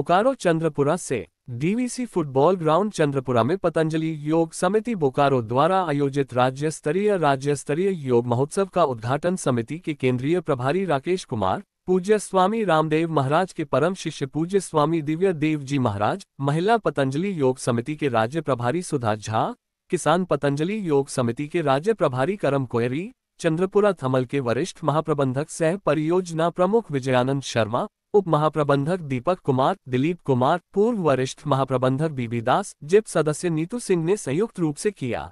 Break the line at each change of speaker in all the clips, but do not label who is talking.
बोकारो चंद्रपुरा से DVC football ground Chandrapura में पतंजलि योग समिति बोकारो द्वारा आयोजित राज्य स्तरीय योग महोत्सव का उद्घाटन समिति के केंद्रीय प्रभारी राकेश कुमार, पूज्य स्वामी रामदेव महाराज के परम शिष्य पूज्य स्वामी दिव्य देव जी महाराज, महिला पतंजलि योग समिति के राज्य प्रभारी सुधा झा, किसान पतंजलि योग समिति के राज्य प्रभारी करम कोयरी, चंद्रपुरा थमल के वरिष्ठ महाप्रबंधक सह परियोजना प्रमुख विजयानंद शर्मा, उप महाप्रबंधक दीपक कुमार, दिलीप कुमार, पूर्व वरिष्ठ महाप्रबंधक बीबी दास, जिप सदस्य नीतू सिंह ने संयुक्त रूप से किया।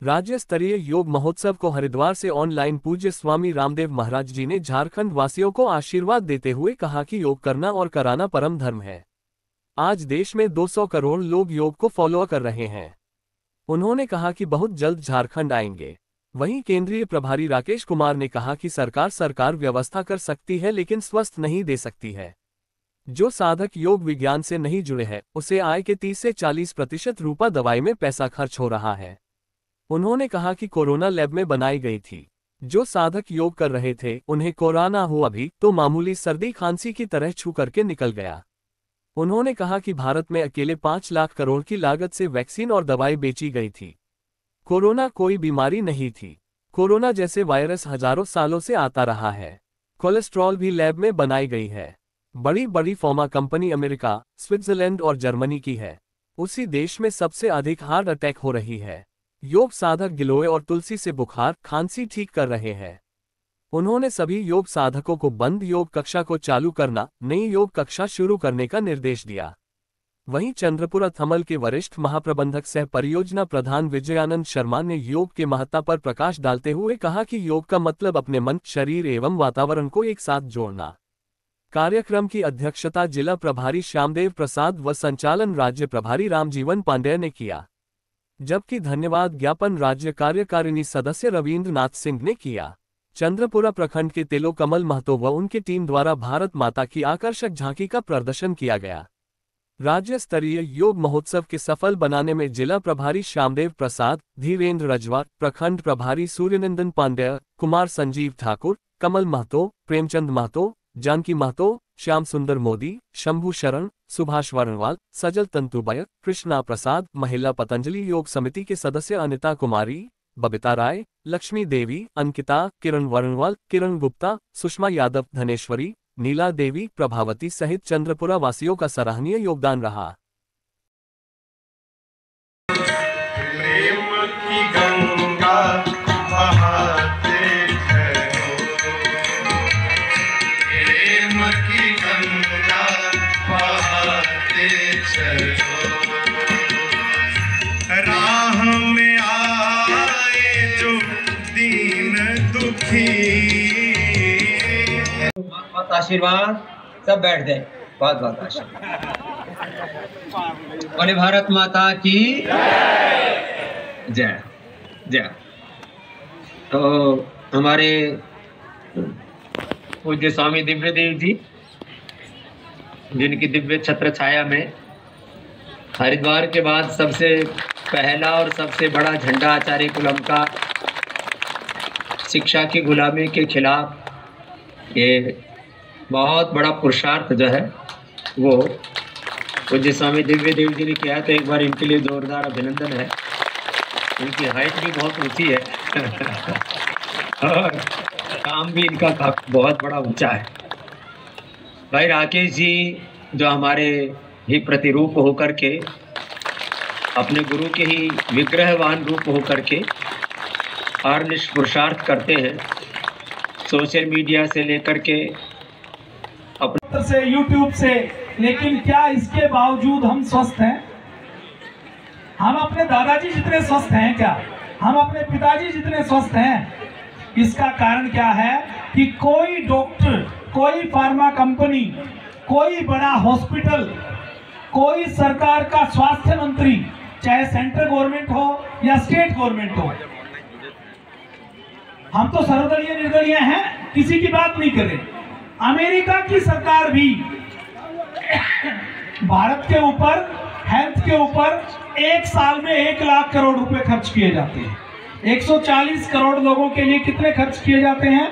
राज्य स्तरीय योग महोत्सव को हरिद्वार से ऑनलाइन पूज्य स्वामी रामदेव महाराज जी ने झारखंड वासियों को आशीर्वाद देते हुए कहा कि योग करना और कराना परम धर्म है। आज देश में 200 करोड़ लोग योग को फॉलो कर रहे हैं। उन्होंने कहा कि बहुत जल्द झारखंड आएंगे। वहीं केंद्रीय प्रभारी राकेश कुमार ने कहा कि सरकार व्यवस्था कर सकती है लेकिन स्वस्थ नहीं दे सकती है। जो साधक योग विज्ञान से नहीं जुड़े हैं उसे आय के 30 से 40% रुपया दवाई में पैसा खर्च हो रहा है। उन्होंने कहा कि कोरोना लैब में बनाई गई थी। जो साधक योग कर रहे थे उन्हें कोरोना हुआ भी तो मामूली सर्दी खांसी की तरह छू करके निकल गया। उन्होंने कहा कि भारत में अकेले 5 लाख करोड़ की लागत से वैक्सीन और दवाई बेची गई थी। कोरोना कोई बीमारी नहीं थी। कोरोना जैसे वायरस हजारों सालों से आता रहा है। कोलेस्ट्रॉल भी लैब में बनाई गई है। बड़ी बड़ी फार्मा कंपनी अमेरिका, स्विट्जरलैंड और जर्मनी की है। उसी देश में सबसे अधिक हार्ट अटैक हो रही है। योग साधक गिलोय और तुलसी से बुखार, खांसी ठीक कर रहे हैं। उन्होंने सभी योग साधकों को बंद योग कक्षा को चालू करना, नई योग कक्षा शुरू करने का निर्देश दिया। वहीं चंद्रपुरा थमल के वरिष्ठ महाप्रबंधक सह परियोजना प्रधान विजयानंद शर्मा ने योग के महत्ता पर प्रकाश डालते हुए कहा कि योग का मतलब अपने मन, शरीर एवं वातावरण को एक साथ जोड़ना। कार्यक्रम की अध्यक्षता जिला प्रभारी श्यामदेव प्रसाद व संचालन राज्य प्रभारी रामजीवन पांडेय ने किया, जबकि धन्यवाद ज्ञापन राज्य कार्यकारिणी सदस्य रविंद्र नाथ सिंह ने किया। चंद्रपुरा प्रखंड के तिलो कमल महतो व उनकी टीम द्वारा भारत माता की आकर्षक झांकी का प्रदर्शन किया गया। राज्य स्तरीय योग महोत्सव के सफल बनाने में जिला प्रभारी श्यामदेव प्रसाद, धीरेन्द्र रजवा, प्रखंड प्रभारी सूर्यनंदन पांडेय, कुमार संजीव ठाकुर, कमल महतो, प्रेमचंद महतो, जानकी महतो, श्याम सुंदर मोदी, शंभू शरण, सुभाष वर्णवाल, सजल तंतुबय, कृष्णा प्रसाद, महिला पतंजलि योग समिति के सदस्य अनिता कुमारी, बबीता राय, लक्ष्मी देवी, अंकिता, किरण वर्णवाल, किरण गुप्ता, सुषमा यादव, धनेश्वरी, नीला देवी, प्रभावती सहित चंद्रपुरा वासियों का सराहनीय योगदान रहा।
प्रेम की गंगा बहाते चलो, प्रेम की गंगा बहाते चलो, राह में आए जो दीन दुखी।
आशीर्वाद, सब बैठ जाए। बहुत बहुत आशीर्वाद। बोले भारत माता की जय जय। तो हमारे पूज्य स्वामी दिव्य देव जी, जिनकी दिव्य छत्र छाया में हरिद्वार के बाद सबसे पहला और सबसे बड़ा झंडा आचार्य कुलम का शिक्षा की गुलामी के खिलाफ ये बहुत बड़ा पुरुषार्थ जो है वो पूज्य स्वामी दिव्य देव जी ने किया। तो एक बार इनके लिए जोरदार अभिनंदन है। इनकी हाइट भी बहुत ऊंची है और काम भी इनका बहुत बड़ा ऊंचा है। भाई राकेश जी जो हमारे ही प्रतिरूप होकर के, अपने गुरु के ही विग्रहवान रूप होकर के और निष्पुरुषार्थ करते हैं। सोशल मीडिया से लेकर के
अपने से, यूट्यूब से, लेकिन क्या इसके बावजूद हम स्वस्थ हैं? हम अपने दादाजी जितने स्वस्थ हैं क्या? हम अपने पिताजी जितने स्वस्थ हैं? इसका कारण क्या है कि कोई डॉक्टर, कोई फार्मा कंपनी, कोई बड़ा हॉस्पिटल, कोई सरकार का स्वास्थ्य मंत्री, चाहे सेंट्रल गवर्नमेंट हो या स्टेट गवर्नमेंट हो, हम तो सर्वदलीय निर्दलीय हैं, किसी की बात नहीं करें। अमेरिका की सरकार भी भारत के ऊपर, हेल्थ के ऊपर एक साल में 1 लाख करोड़ रुपए खर्च किए जाते हैं। 140 करोड़ लोगों के लिए कितने खर्च किए जाते हैं?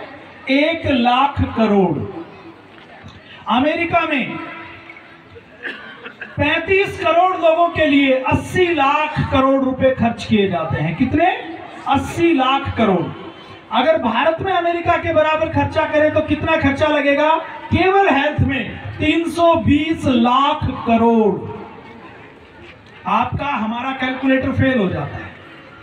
1 लाख करोड़। अमेरिका में 35 करोड़ लोगों के लिए 80 लाख करोड़ रुपए खर्च किए जाते हैं। कितने? 80 लाख करोड़। अगर भारत में अमेरिका के बराबर खर्चा करें तो कितना खर्चा लगेगा? केवल हेल्थ में 320 लाख करोड़। आपका हमारा कैलकुलेटर फेल हो जाता है,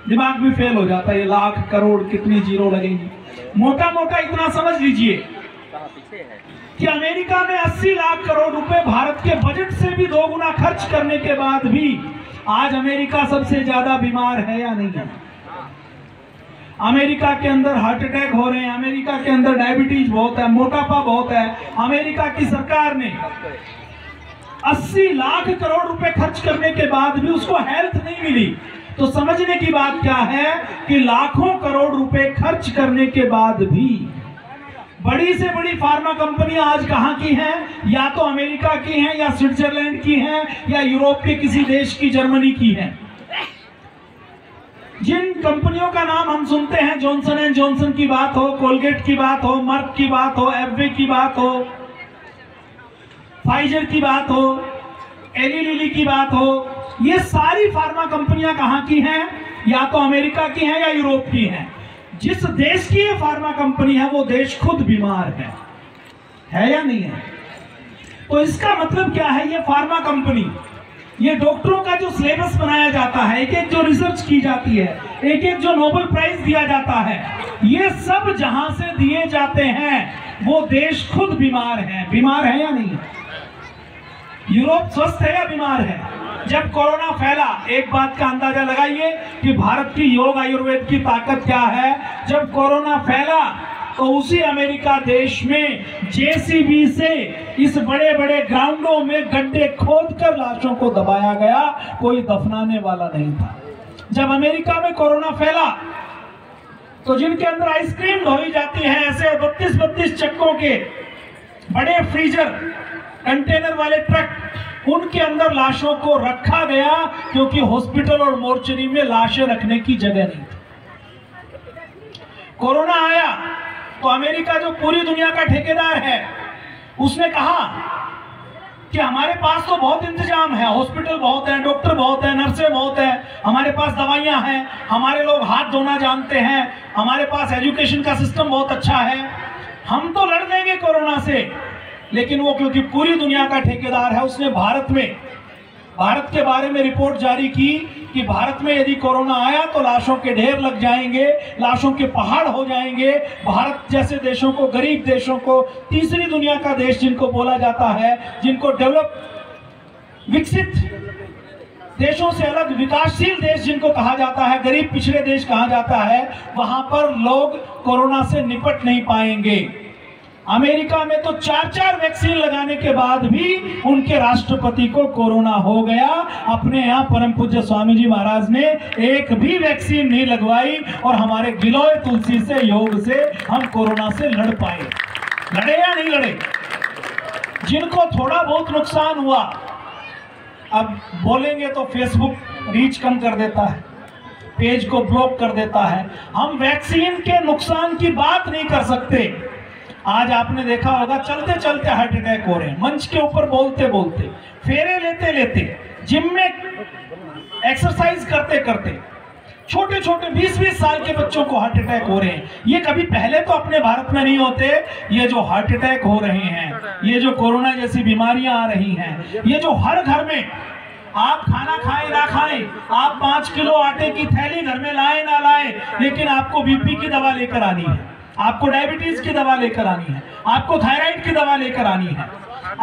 दिमाग भी फेल हो जाता है। ये लाख करोड़ कितनी जीरो लगेंगी? मोटा मोटा इतना समझ लीजिए कि अमेरिका में 80 लाख करोड़ रुपए भारत के बजट से भी 2 गुना खर्च करने के बाद भी आज अमेरिका सबसे ज्यादा बीमार है या नहीं है? अमेरिका के अंदर हार्ट अटैक हो रहे हैं, अमेरिका के अंदर डायबिटीज बहुत है, मोटापा बहुत है। अमेरिका की सरकार ने 80 लाख करोड़ रुपए खर्च करने के बाद भी उसको हेल्थ नहीं मिली। तो समझने की बात क्या है कि लाखों करोड़ रुपए खर्च करने के बाद भी बड़ी से बड़ी फार्मा कंपनियां आज कहां की हैं? या तो अमेरिका की हैं, या स्विट्जरलैंड की हैं, या यूरोप के किसी देश की, जर्मनी की हैं। जिन कंपनियों का नाम हम सुनते हैं, जॉनसन एंड जॉनसन की बात हो, कोलगेट की बात हो, मर्क की बात हो, एफवे की बात हो, फाइजर की बात हो, एली लिली की बात हो, ये सारी फार्मा कंपनियां कहां की हैं? या तो अमेरिका की हैं या यूरोप की हैं। जिस देश की ये फार्मा कंपनी है वो देश खुद बीमार है या नहीं है? तो इसका मतलब क्या है? ये फार्मा कंपनी, ये डॉक्टरों का जो सिलेबस बनाया जाता है, एक एक जो रिसर्च की जाती है, एक एक जो नोबेल प्राइज दिया जाता है, ये सब जहां से दिए जाते हैं वो देश खुद बीमार है। बीमार है या नहीं है? यूरोप स्वस्थ है या बीमार है? जब कोरोना फैला, एक बात का अंदाजा लगाइए कि भारत की योग आयुर्वेद की ताकत क्या है। जब कोरोना फैला तो उसी अमेरिका देश में जेसीबी से इस बड़े बड़े ग्राउंडों में गड्ढे खोदकर लाशों को दबाया गया, कोई दफनाने वाला नहीं था। जब अमेरिका में कोरोना फैला तो जिनके अंदर आइसक्रीम ढोई जाती है, ऐसे 32-32 चक्कों के बड़े फ्रीजर कंटेनर वाले ट्रक, उनके अंदर लाशों को रखा गया क्योंकि हॉस्पिटल और मोर्चरी में लाशें रखने की जगह नहीं थी। कोरोना आया तो अमेरिका जो पूरी दुनिया का ठेकेदार है उसने कहा कि हमारे पास तो बहुत इंतजाम है, हॉस्पिटल बहुत है, डॉक्टर बहुत है, नर्सें बहुत है, हमारे पास दवाइयां हैं, हमारे लोग हाथ धोना जानते हैं, हमारे पास एजुकेशन का सिस्टम बहुत अच्छा है, हम तो लड़ लेंगे कोरोना से। लेकिन वो क्योंकि पूरी दुनिया का ठेकेदार है, उसने भारत के बारे में रिपोर्ट जारी की कि भारत में यदि कोरोना आया तो लाशों के ढेर लग जाएंगे, लाशों के पहाड़ हो जाएंगे। भारत जैसे देशों को, गरीब देशों को, तीसरी दुनिया का देश जिनको बोला जाता है, जिनको डेवलप, विकसित देशों से अलग विकासशील देश जिनको कहा जाता है, गरीब पिछड़े देश कहा जाता है, वहां पर लोग कोरोना से निपट नहीं पाएंगे। अमेरिका में तो 4-4 वैक्सीन लगाने के बाद भी उनके राष्ट्रपति को कोरोना हो गया। अपने यहाँ परम पूज्य स्वामी जी महाराज ने एक भी वैक्सीन नहीं लगवाई और हमारे गिलोय तुलसी से, योग से हम कोरोना से लड़ पाए। लड़े या नहीं लड़े? जिनको थोड़ा बहुत नुकसान हुआ, अब बोलेंगे तो फेसबुक रीच कम कर देता है, पेज को ब्लॉक कर देता है। हम वैक्सीन के नुकसान की बात नहीं कर सकते। आज आपने देखा होगा चलते चलते हार्ट अटैक हो रहे हैं, मंच के ऊपर बोलते बोलते, फेरे लेते लेते, जिम में एक्सरसाइज करते करते, छोटे छोटे 20-20 साल के बच्चों को हार्ट अटैक हो रहे हैं। ये कभी पहले तो अपने भारत में नहीं होते। ये जो हार्ट अटैक हो रहे हैं, ये जो कोरोना जैसी बीमारियां आ रही हैं, ये जो हर घर में, आप खाना खाएं ना खाएं, आप 5 किलो आटे की थैली घर में लाएं ना लाएं, लेकिन आपको बीपी की दवा लेकर आनी है, आपको डायबिटीज की दवा लेकर आनी है, आपको थायराइड की दवा लेकर आनी है,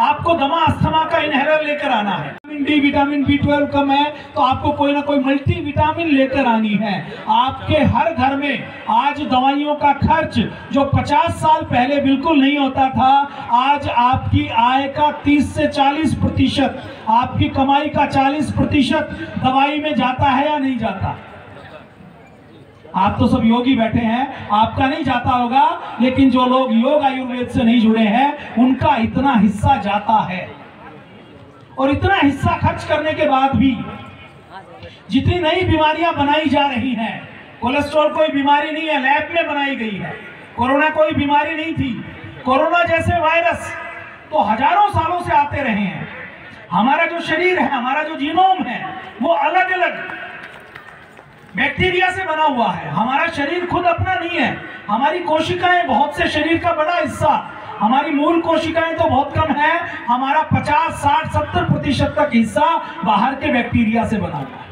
आपको दमा अस्थमा का इनहेलर लेकर आना है। विटामिन डी, विटामिन B12 कम है तो आपको कोई ना कोई मल्टी विटामिन लेकर आनी है। आपके हर घर में आज दवाइयों का खर्च जो 50 साल पहले बिल्कुल नहीं होता था, आज आपकी आय का 30 से 40%, आपकी कमाई का 40% दवाई में जाता है या नहीं जाता? आप तो सब योगी बैठे हैं, आपका नहीं जाता होगा, लेकिन जो लोग योग आयुर्वेद से नहीं जुड़े हैं उनका इतना हिस्सा जाता है। और इतना हिस्सा खर्च करने के बाद भी जितनी नई बीमारियां बनाई जा रही हैं, कोलेस्ट्रॉल कोई बीमारी नहीं है, लैब में बनाई गई है। कोरोना कोई बीमारी नहीं थी। कोरोना जैसे वायरस तो हजारों सालों से आते रहे हैं। हमारा जो शरीर है, हमारा जो जीनोम है, वो अलग अलग बैक्टीरिया से बना हुआ है। हमारा शरीर खुद अपना नहीं है। हमारी कोशिकाएं, बहुत से शरीर का बड़ा हिस्सा, हमारी मूल कोशिकाएं तो बहुत कम है, हमारा 50, 60, 70% तक हिस्सा बाहर के बैक्टीरिया से बना हुआ है।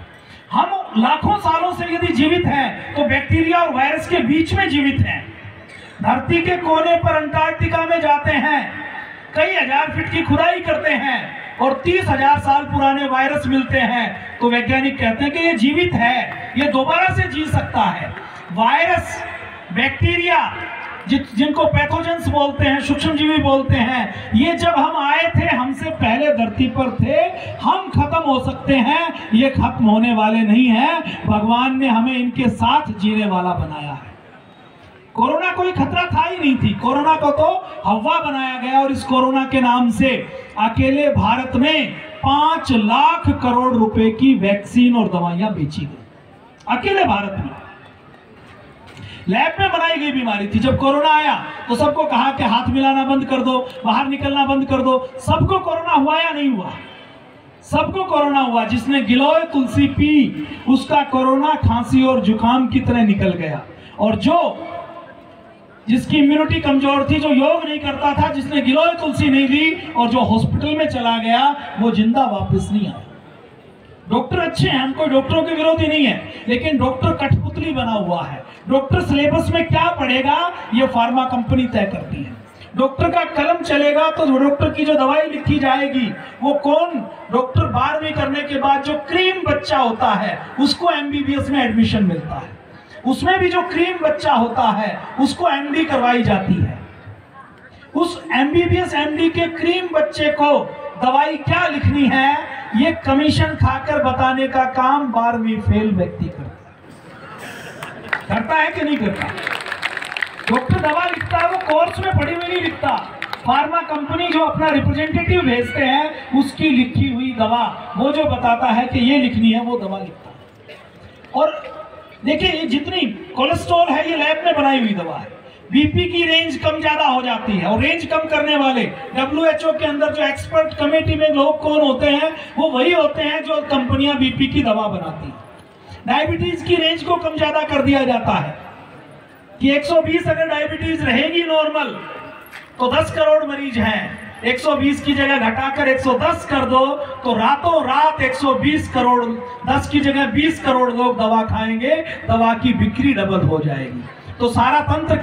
हम लाखों सालों से यदि जीवित हैं तो बैक्टीरिया और वायरस के बीच में जीवित हैं। धरती के कोने पर अंटार्कटिका में जाते हैं, कई हजार फीट की खुदाई करते हैं और 30,000 साल पुराने वायरस मिलते हैं, तो वैज्ञानिक कहते हैं कि ये जीवित है, ये दोबारा से जी सकता है। वायरस, बैक्टीरिया, जिनको पैथोजेंस बोलते हैं, सूक्ष्मजीवी बोलते हैं, ये जब हम आए थे हमसे पहले धरती पर थे। हम खत्म हो सकते हैं, ये खत्म होने वाले नहीं हैं। भगवान ने हमें इनके साथ जीने वाला बनाया है। कोरोना कोई खतरा था ही नहीं थी, कोरोना को तो हवा बनाया गया और इस कोरोना के नाम से अकेले भारत में 5 लाख करोड़ रुपए की वैक्सीन और दवाइयां बेची गई, अकेले भारत में। लैब में बनाई गई बीमारी थी। जब कोरोना आया तो सबको कहा कि हाथ मिलाना बंद कर दो, बाहर निकलना बंद कर दो। सबको कोरोना हुआ या नहीं हुआ? सबको कोरोना हुआ। जिसने गिलोय तुलसी पी उसका कोरोना खांसी और जुकाम की तरह निकल गया। और जिसकी इम्यूनिटी कमजोर थी, जो योग नहीं करता था, जिसने गिलोय तुलसी नहीं ली और जो हॉस्पिटल में चला गया, वो जिंदा वापस नहीं आया। डॉक्टर अच्छे हैं, हम कोई डॉक्टरों के विरोधी नहीं है, लेकिन डॉक्टर कठपुतली बना हुआ है। डॉक्टर सिलेबस में क्या पढ़ेगा ये फार्मा कंपनी तय करती है। डॉक्टर का कलम चलेगा तो डॉक्टर की जो दवाई लिखी जाएगी वो कौन? डॉक्टर 12वीं करने के बाद जो क्रीम बच्चा होता है उसको एमबीबीएस में एडमिशन मिलता है। उसमें भी जो क्रीम बच्चा होता है उसको एमडी करवाई जाती है। उस एमबीबीएस एमडी के क्रीम बच्चे को दवाई क्या लिखनी है ये कमीशन खाकर बताने का काम 12वीं फेल व्यक्ति करता है कि नहीं करता? डॉक्टर दवा लिखता है, वो कोर्स में पढ़ी हुई नहीं लिखता। फार्मा कंपनी जो अपना रिप्रेजेंटेटिव भेजते हैं उसकी लिखी हुई दवा, वो जो बताता है कि ये लिखनी है, वो दवा लिखता है। और देखिए, ये जितनी कोलेस्ट्रॉल है ये लैब में बनाई हुई दवा है। बीपी की रेंज कम ज्यादा हो जाती है, और रेंज कम करने वाले WHO के अंदर जो एक्सपर्ट कमेटी में लोग कौन होते हैं? वो वही होते हैं जो कंपनियां बीपी की दवा बनाती हैं। डायबिटीज की रेंज को कम ज्यादा कर दिया जाता है कि 120 अगर डायबिटीज रहेगी नॉर्मल तो 10 करोड़ मरीज हैं। 120 की जगह घटाकर 110 कर दो तो रातों रात 120 करोड़, 10 की जगह 20 करोड़ लोग दवा खाएंगे, दवा की बिक्री डबल हो जाएगी। तो सारा तंत्र